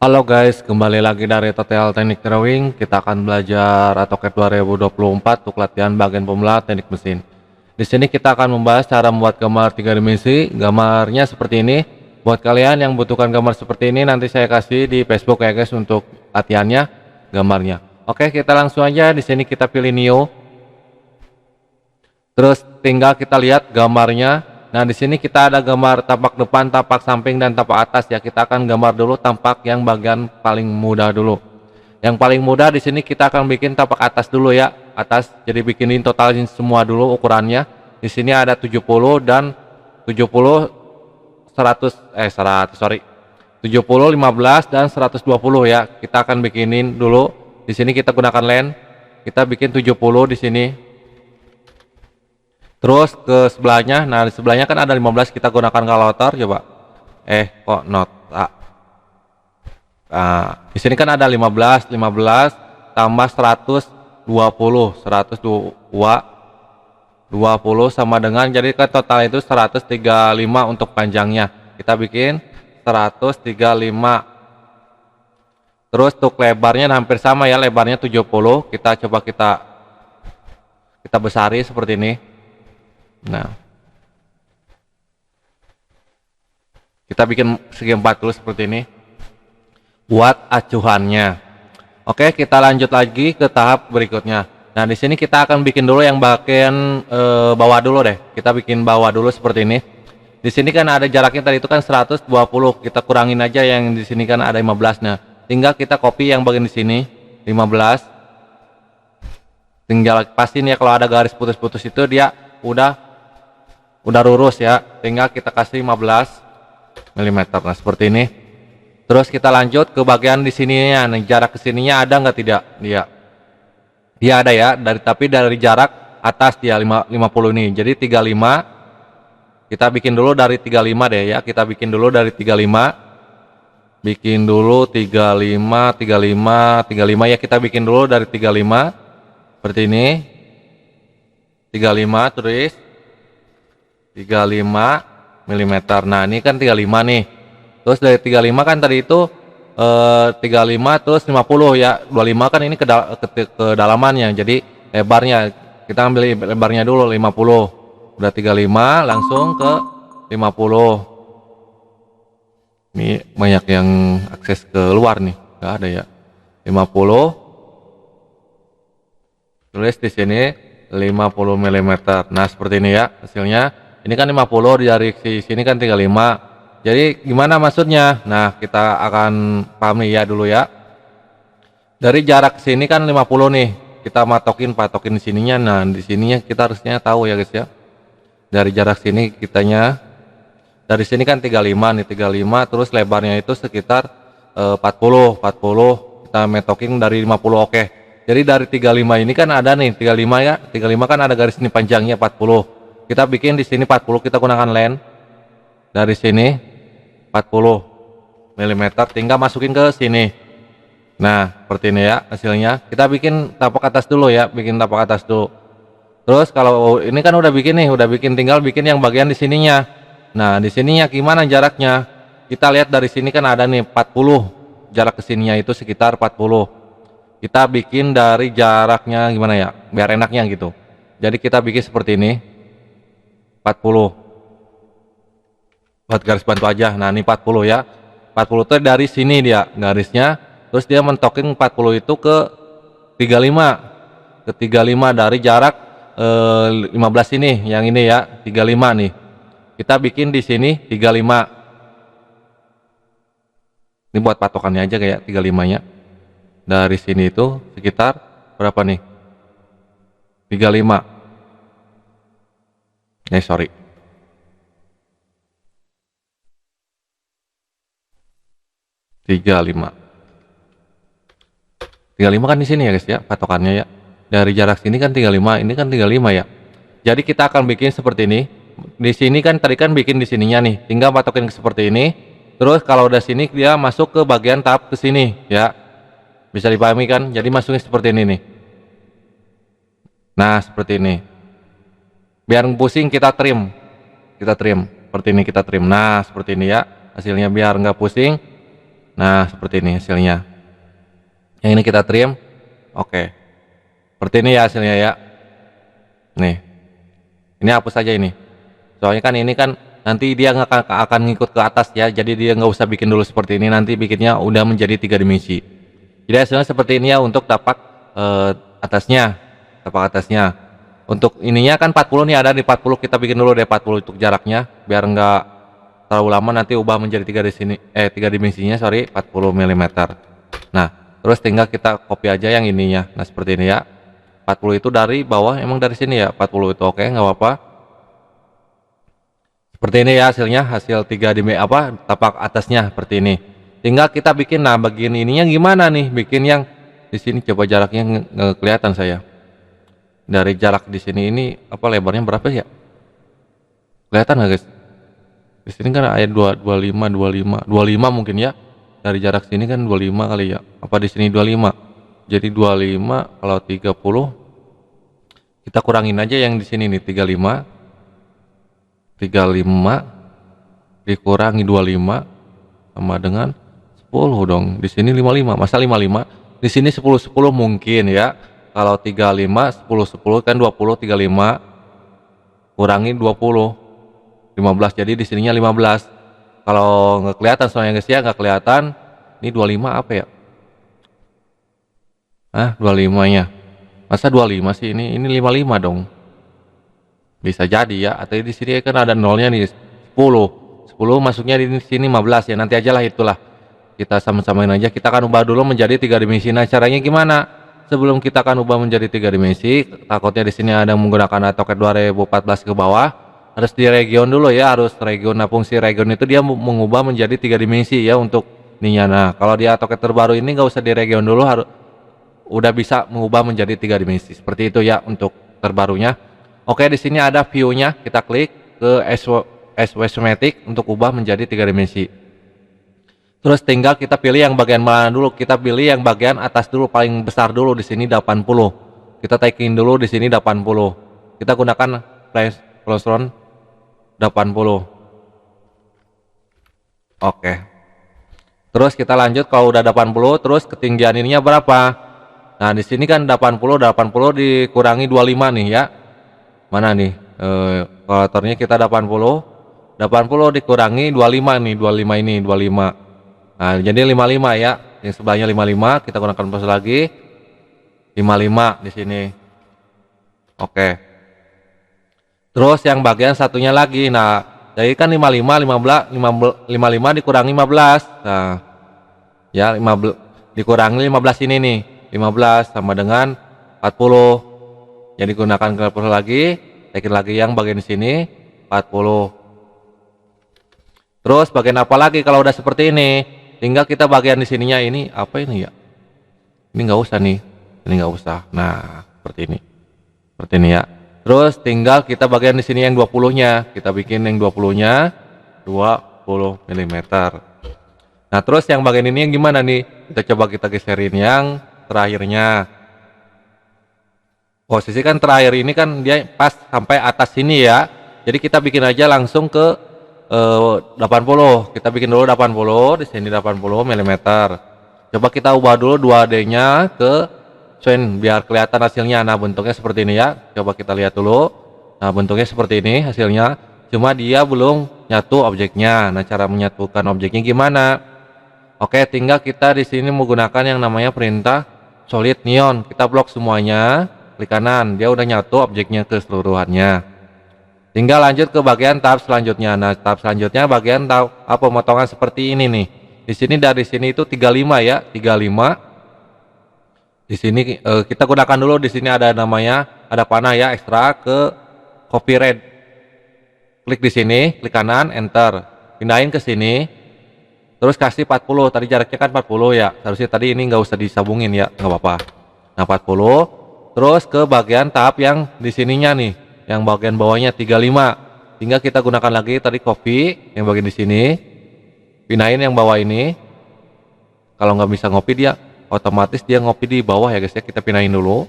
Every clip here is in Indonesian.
Halo guys, kembali lagi dari Total Teknik Drawing. Kita akan belajar AutoCAD 2024 untuk latihan bagian pemula teknik mesin. Di sini kita akan membahas cara membuat gambar 3 dimensi. Gambarnya seperti ini. Buat kalian yang butuhkan gambar seperti ini, nanti saya kasih di Facebook ya guys untuk latihannya, gambarnya. Oke, kita langsung aja. Di sini kita pilih New. Terus tinggal kita lihat gambarnya. Nah, di sini kita ada gambar tapak depan, tapak samping, dan tapak atas ya. Kita akan gambar dulu tapak yang bagian paling mudah dulu. Yang paling mudah di sini kita akan bikin tapak atas dulu ya. Atas, jadi bikinin totalin semua dulu ukurannya. Di sini ada 70 dan 70 70, 15 dan 120 ya. Kita akan bikinin dulu. Di sini kita gunakan lens. Kita bikin 70 di sini. Terus ke sebelahnya, nah di sebelahnya kan ada 15, kita gunakan kalotor coba. Kok not? Nah, di sini kan ada 15 tambah 120 20 sama dengan, jadi kan total itu 135 untuk panjangnya. Kita bikin 135. Terus untuk lebarnya hampir sama ya, lebarnya 70. Kita coba kita besari seperti ini. Nah, kita bikin segi 40 seperti ini buat acuannya. Oke, kita lanjut lagi ke tahap berikutnya. Nah, di sini kita akan bikin dulu yang bagian bawah dulu deh. Kita bikin bawah dulu seperti ini. Di sini kan ada jaraknya tadi itu kan 120. Kita kurangin aja yang di sini kan ada 15. Nah, tinggal kita copy yang bagian di sini 15. Tinggal pastiin ya, kalau ada garis putus-putus itu dia udah lurus ya, tinggal kita kasih 15 mm. Nah, seperti ini. Terus kita lanjut ke bagian di sininya. Nah, jarak ke sininya ada nggak? Tidak, dia ada ya, tapi dari jarak atas dia 50 ini. Jadi 35. Kita bikin dulu dari 35 deh ya. Kita bikin dulu dari 35. Bikin dulu 35 ya, kita bikin dulu dari 35 seperti ini. 35 tulis 35 mm. Nah, ini kan 35 nih. Terus dari 35 kan tadi itu 35 terus 50 ya. 25 kan ini kedalamannya. Jadi lebarnya kita ambil lebarnya dulu 50. Udah 35 langsung ke 50. Ini banyak yang akses ke luar nih. Enggak ada ya. 50. Tulis di sini 50 mm. Nah, seperti ini ya hasilnya. Ini kan 50, dari sini kan 35. Jadi gimana maksudnya? Nah, kita akan pahami ya dulu ya. Dari jarak sini kan 50 nih. Kita patokin di sininya. Nah, di sininya kita harusnya tahu ya guys ya. Dari jarak sini dari sini kan 35 nih, 35 terus lebarnya itu sekitar 40. Kita metokin dari 50. Oke. Jadi dari 35 ini kan ada nih 35 ya. 35 kan ada garis ini panjangnya 40. Kita bikin di sini 40, kita gunakan lens. Dari sini 40 mm, tinggal masukin ke sini. Nah, seperti ini ya hasilnya. Kita bikin tapak atas dulu ya, bikin tapak atas dulu. Terus kalau ini kan udah bikin nih, tinggal bikin yang bagian di sininya. Nah, di sininya gimana jaraknya? Kita lihat dari sini kan ada nih 40. Jarak ke sininya itu sekitar 40. Kita bikin dari jaraknya gimana ya? Biar enaknya gitu. Jadi kita bikin seperti ini. 40 buat garis bantu aja. Nah, ini 40 ya. 40 itu dari sini dia garisnya. Terus dia mentokin 40 itu ke 35. Ke 35 dari jarak 15 ini, yang ini ya, 35 nih. Kita bikin di sini 35. Ini buat patokannya aja kayak 35-nya. Dari sini itu sekitar berapa nih? 35. Sorry. 35 kan di sini ya guys ya, patokannya ya. Dari jarak sini kan 35, ini kan 35 ya. Jadi kita akan bikin seperti ini. Di sini kan tadi kan bikin di sininya nih, tinggal patokin seperti ini. Terus kalau udah sini dia masuk ke bagian tahap ke sini ya. Bisa dipahami kan? Jadi masuknya seperti ini nih. Nah, seperti ini. Biar pusing kita trim seperti ini, kita trim. Nah, seperti ini ya hasilnya, biar nggak pusing Nah seperti ini hasilnya. Yang ini kita trim. Oke, seperti ini ya hasilnya ya. Nih, ini hapus aja ini. Soalnya kan ini kan nanti dia akan ngikut ke atas ya. Jadi dia nggak usah bikin dulu seperti ini. Nanti bikinnya udah menjadi 3 dimensi. Jadi hasilnya seperti ini ya untuk tapak atasnya, tapak atasnya. Untuk ininya kan 40 nih, ada di 40, kita bikin dulu deh 40 untuk jaraknya biar nggak terlalu lama, nanti ubah menjadi 3 di sini 3 dimensinya, sorry, 40 mm. Nah, terus tinggal kita copy aja yang ininya. Nah, seperti ini ya. 40 itu dari bawah, emang dari sini ya 40 itu. Oke, nggak apa-apa. Seperti ini ya hasilnya, hasil 3 dimensi tapak atasnya seperti ini. Tinggal kita bikin, nah bagian ininya gimana nih? Bikin yang di sini, coba jaraknya kelihatan saya. Dari jarak di sini ini lebarnya berapa ya? Kelihatan nggak guys? Di sini kan ada 25 mungkin ya. Dari jarak sini kan 25 kali ya. Apa di sini 25? Jadi 25 kalau 30 kita kurangin aja yang di sini nih 35 dikurangi 25 sama dengan 10 dong. Di sini 55. Masa 55? Di sini 10 mungkin ya. Kalau 35 10 kan 20, 35 kurangi 20 15, jadi di sininya 15. Kalau nggak kelihatan soalnya guys ya, nggak kelihatan. Ini 25 apa ya? 25 nya. Masa 25 sih, ini 55 dong. Bisa jadi ya, atau di sini kan ada nolnya nih 10 masuknya di sini 15 ya, nanti aja lah itulah. Kita sama-samain aja, kita akan ubah dulu menjadi 3 dimensi. Nah, caranya gimana? Sebelum kita akan ubah menjadi 3 dimensi, takutnya di sini ada menggunakan AutoCAD 2014 ke bawah, harus di region dulu ya, harus region. Nah, fungsi region itu dia mengubah menjadi 3 dimensi ya untuk ininya. Nah, kalau di AutoCAD terbaru ini nggak usah di region dulu, udah bisa mengubah menjadi 3 dimensi. Seperti itu ya untuk terbarunya. Oke, di sini ada view-nya, kita klik ke Isometric untuk ubah menjadi 3 dimensi. Terus tinggal kita pilih yang bagian mana dulu. Kita pilih yang bagian atas dulu, paling besar dulu di sini 80. Kita taikin dulu di sini 80. Kita gunakan Flexron 80. Oke. Terus kita lanjut, kalau udah 80, terus ketinggian ininya berapa? Nah, di sini kan 80 dikurangi 25 nih ya. Mana nih? Kalkulatornya kita 80 dikurangi 25 nih, 25 ini 25. Nah, jadi 55 ya. Yang sebelahnya 55, kita gunakan plus lagi 55 di sini. Oke. Terus yang bagian satunya lagi. Nah, jadi kan 55 dikurangi 15. Nah, ya 15 dikurangi 15 ini nih. 15 sama dengan 40. Jadi gunakan kalkulator lagi, taikin lagi yang bagian sini 40. Terus bagian apa lagi kalau udah seperti ini? Tinggal kita bagian di sininya ini apa ini ya? Ini nggak usah nih, ini nggak usah. Nah, seperti ini ya. Terus tinggal kita bagian di sini yang 20-nya, kita bikin yang 20-nya 20 mm. Nah, terus yang bagian ini yang gimana nih? Kita coba kita geserin yang terakhirnya. Posisi kan terakhir ini kan dia pas sampai atas sini ya. Jadi kita bikin aja langsung ke 80. Kita bikin dulu 80 di sini 80 mm. Coba kita ubah dulu 2D-nya ke Swan biar kelihatan hasilnya. Nah, bentuknya seperti ini ya. Coba kita lihat dulu. Nah, bentuknya seperti ini hasilnya. Cuma dia belum nyatu objeknya. Nah, cara menyatukan objeknya gimana? Oke, tinggal kita di sini menggunakan yang namanya perintah solid neon. Kita blok semuanya, klik kanan. Dia udah nyatu objeknya keseluruhannya. Tinggal lanjut ke bagian tahap selanjutnya. Nah, tahap selanjutnya bagian pemotongan seperti ini nih. Di sini dari sini itu 35 ya, 35. Di sini kita gunakan dulu, di sini ada namanya, ada panah ya, ekstra ke copy red. Klik di sini, klik kanan, enter. Pindahin ke sini. Terus kasih 40. Tadi jaraknya kan 40 ya. Harusnya tadi ini nggak usah disambungin ya, nggak apa-apa. Nah, 40. Terus ke bagian tahap yang di sininya nih. Yang bagian bawahnya 35. Tinggal kita gunakan lagi tadi copy yang bagian di sini, pindahin yang bawah ini. Kalau nggak bisa ngopi, dia otomatis dia ngopi di bawah ya guys ya. Kita pindahin dulu.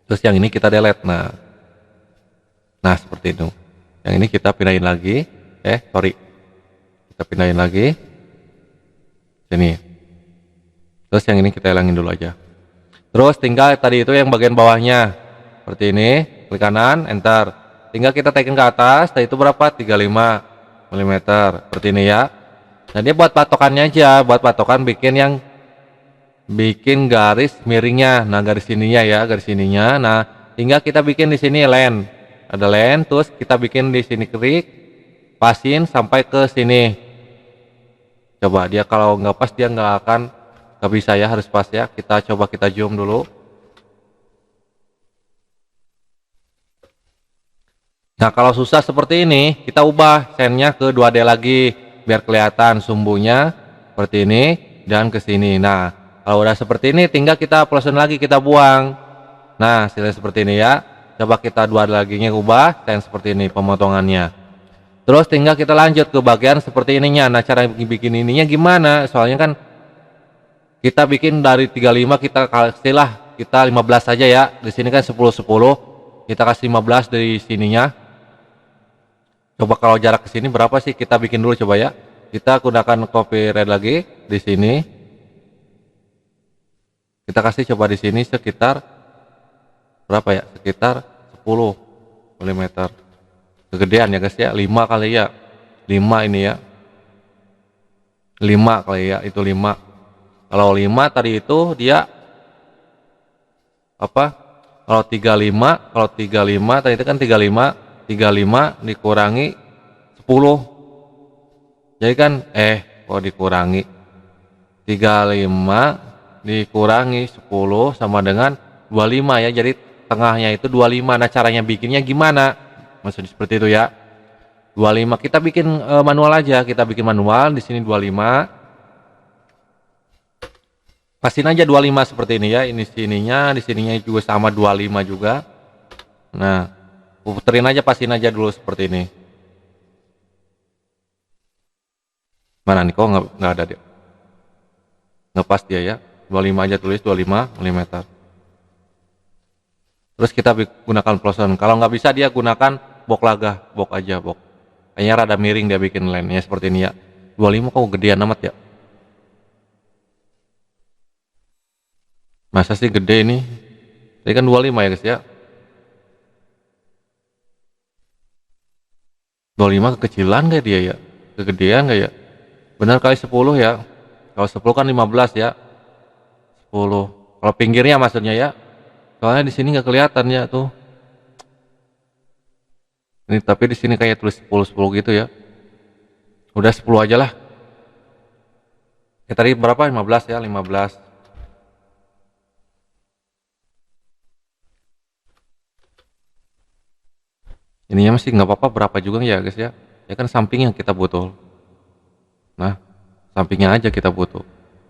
Terus yang ini kita delete. Nah seperti itu. Yang ini kita pindahin lagi. Kita pindahin lagi. sini. Terus yang ini kita hilangin dulu aja. Terus tinggal tadi itu yang bagian bawahnya seperti ini, klik kanan, enter. Tinggal kita tekan ke atas, tadi itu berapa? 35 mm seperti ini ya. Nah dia buat patokannya aja, buat patokan bikin garis miringnya. Nah garis ininya ya, garis ininya. Nah tinggal kita bikin di sini line, ada line, terus kita bikin di sini klik, pasin sampai ke sini. Coba dia kalau nggak pas dia nggak bisa ya, harus pas ya. Kita coba kita zoom dulu. Nah kalau susah seperti ini, kita ubah sennya ke 2D lagi biar kelihatan sumbunya seperti ini dan ke sini. Nah kalau udah seperti ini tinggal kita plosen lagi, kita buang. Nah hasilnya seperti ini ya. Coba kita 2D lagi nya ubah sen seperti ini pemotongannya. Terus tinggal kita lanjut ke bagian seperti ininya. Nah cara bikin ininya gimana? Soalnya kan kita bikin dari 35 kita kasihlah kita 15 saja ya. Di sini kan 10 10. Kita kasih 15 dari sininya. Coba kalau jarak ke sini berapa sih? Kita bikin dulu coba ya. Kita gunakan copy red lagi di sini. Kita kasih coba di sini sekitar berapa ya? Sekitar 10 mm. Kegedean ya guys ya. 5 kali ya. 5 ini ya. 5 kali ya, itu 5. Kalau 5 tadi itu dia apa? Kalau 35 tadi itu kan 35 dikurangi 10. Jadi kan kok dikurangi 35 dikurangi 10 sama dengan 25 ya. Jadi tengahnya itu 25. Nah caranya bikinnya gimana? Maksudnya seperti itu ya. 25 kita bikin manual aja. Kita bikin manual di sini 25. Pasin aja 25 seperti ini ya. Ini sininya, di sininya juga sama 25 juga. Nah puterin aja, pasin aja dulu seperti ini. Mana nih kok nggak ada dia, nggak pas dia ya. 25 aja, tulis 25 mm. Terus kita gunakan plosen. Kalau nggak bisa dia gunakan box aja. Kayaknya rada miring dia bikin line-nya seperti ini ya. 25 kok gedean amat ya. Masa sih gede ini? Ini kan 25 ya guys ya. 25 kekecilan gak dia ya? Kegedean gak ya? Benar kali 10 ya. Kalau 10 kan 15 ya. 10. Kalau pinggirnya maksudnya ya. Soalnya di sini nggak kelihatan ya tuh. Ini tapi di sini kayak tulis 10 gitu ya. Udah 10 aja lah. Ya tadi berapa? 15 ya, 15. Ininya masih nggak apa-apa berapa juga ya guys ya. Ya kan samping yang kita butuh. Nah sampingnya aja kita butuh.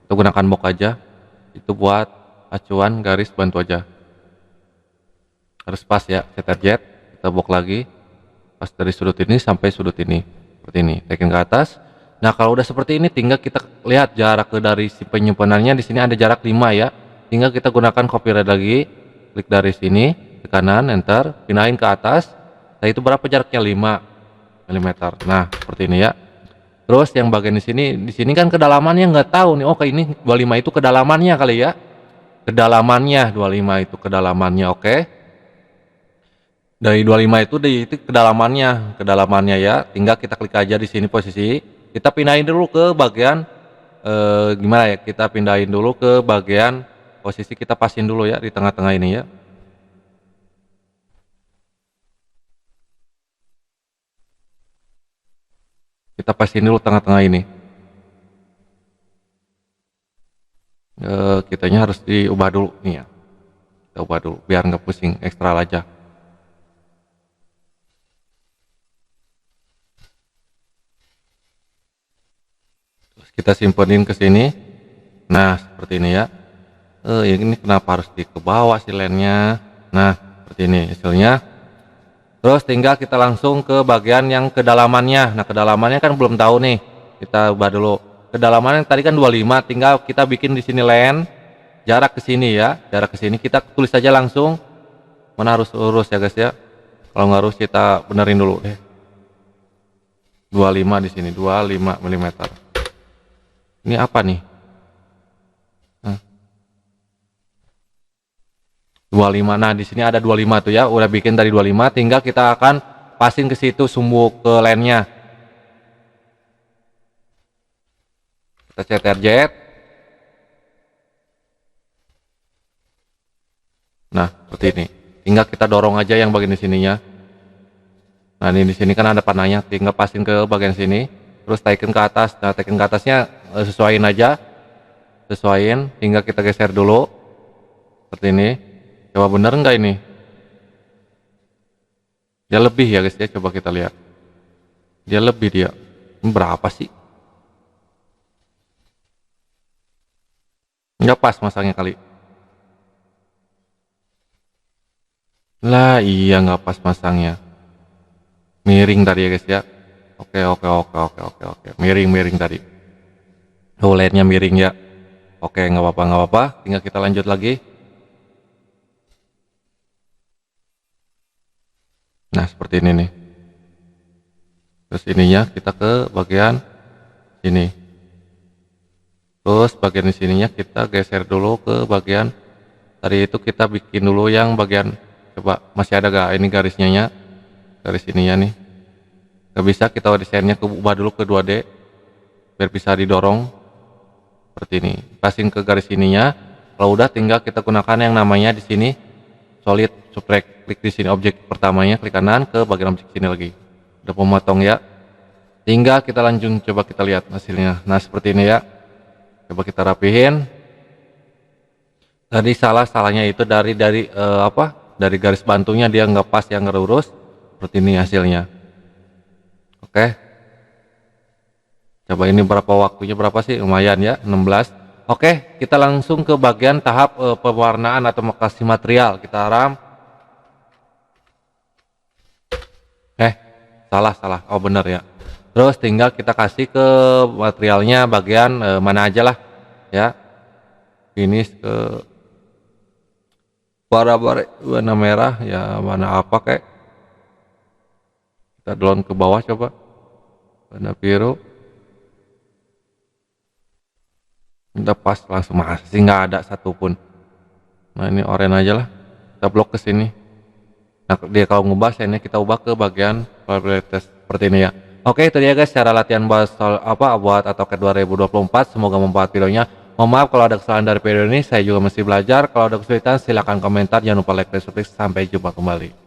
Kita gunakan box aja. Itu buat acuan garis bantu aja. Harus pas ya. Ctrl Z. Kita box lagi. Pas dari sudut ini sampai sudut ini. Seperti ini. Tekan ke atas. Nah kalau udah seperti ini tinggal kita lihat jarak dari si penyimpanannya. Di sini ada jarak 5 ya. Tinggal kita gunakan copyright lagi. Klik dari sini ke kanan, enter, pindahin ke atas. Nah itu berapa jaraknya? 5 mm. Nah seperti ini ya. Terus yang bagian di sini kan kedalamannya nggak tahu nih. Oh kayak ini 25 itu kedalamannya kali ya. Kedalamannya 25 itu kedalamannya, oke. Dari 25 itu itu kedalamannya ya. Tinggal kita klik aja di sini posisi. Kita pindahin dulu ke bagian gimana ya? Kita pindahin dulu ke bagian posisi, kita pasin dulu ya di tengah-tengah ini ya. Kita pasin dulu tengah-tengah ini. Kitanya harus diubah dulu nih ya. Kita ubah dulu biar nggak pusing, ekstral aja. Terus kita simpenin ke sini. Nah seperti ini ya. Ini kenapa harus ke bawah sih line-nya? Nah seperti ini hasilnya. Terus tinggal kita langsung ke bagian yang kedalamannya. Nah kedalamannya kan belum tahu nih. Kita ubah dulu. Kedalamannya tadi kan 25. Tinggal kita bikin di sini line. Jarak ke sini ya. Jarak ke sini kita tulis saja langsung. Mana harus lurus ya guys ya. Kalau nggak harus kita benerin dulu deh. 25 di sini. 25 mm. Ini apa nih? 25. Nah, di sini ada 25 tuh ya, udah bikin dari 25, tinggal kita akan pasin ke situ sumbu ke line-nya. Kita CTRZ. Nah, seperti ini. Tinggal kita dorong aja yang bagian di sininya. Nah, ini di sini kan ada panahnya, tinggal pasin ke bagian sini, terus taikin ke atas. Nah, taikin ke atasnya sesuaiin aja. Sesuaiin, tinggal kita geser dulu. Seperti ini. Coba bener enggak ini? Dia lebih ya guys ya, coba kita lihat. Dia lebih dia. Ini berapa sih? Enggak pas masangnya kali. Lah iya nggak pas masangnya. Miring tadi ya guys ya. Oke. Miring tadi. Oh, line-nya miring ya. Oke, nggak apa-apa. Tinggal kita lanjut lagi. Nah, seperti ini nih. Terus ininya kita ke bagian sini. Terus bagian di sininya kita geser dulu ke bagian tadi itu, kita bikin dulu yang bagian, coba masih ada gak ini garisnya nya? Garis ininya nih. Gak bisa, kita desainnya ubah dulu ke 2D biar bisa didorong seperti ini. Pasin ke garis ininya. Kalau udah tinggal kita gunakan yang namanya di sini solid subtract. Klik di sini objek pertamanya, klik kanan ke bagian objek sini lagi. Udah pemotong ya. Tinggal kita lanjut, coba kita lihat hasilnya. Nah, seperti ini ya. Coba kita rapihin. Tadi salahnya itu dari dari garis bantunya dia nggak pas, yang ngelurus. Seperti ini hasilnya. Oke. Coba ini berapa waktunya, berapa sih? Lumayan ya, 16. Oke, kita langsung ke bagian tahap pewarnaan atau kasih material. Kita ram. Salah. Oh, bener ya. Terus tinggal kita kasih ke materialnya bagian mana aja lah ya. Finish ke warna merah ya, warna apa kayak. Kita down ke bawah coba. Warna biru. Udah pas langsung, masih nggak ada satupun. Nah, ini oranye aja lah. Kita blok ke sini. Nah, dia kalau ngubah ini kita ubah ke bagian probabilitas seperti ini ya. Oke, itu dia guys cara latihan buat buat AutoCAD 2024. Semoga membantu videonya. Mohon maaf kalau ada kesalahan dari video ini, saya juga masih belajar. Kalau ada kesulitan silahkan komentar, jangan lupa like dan subscribe. Sampai jumpa kembali.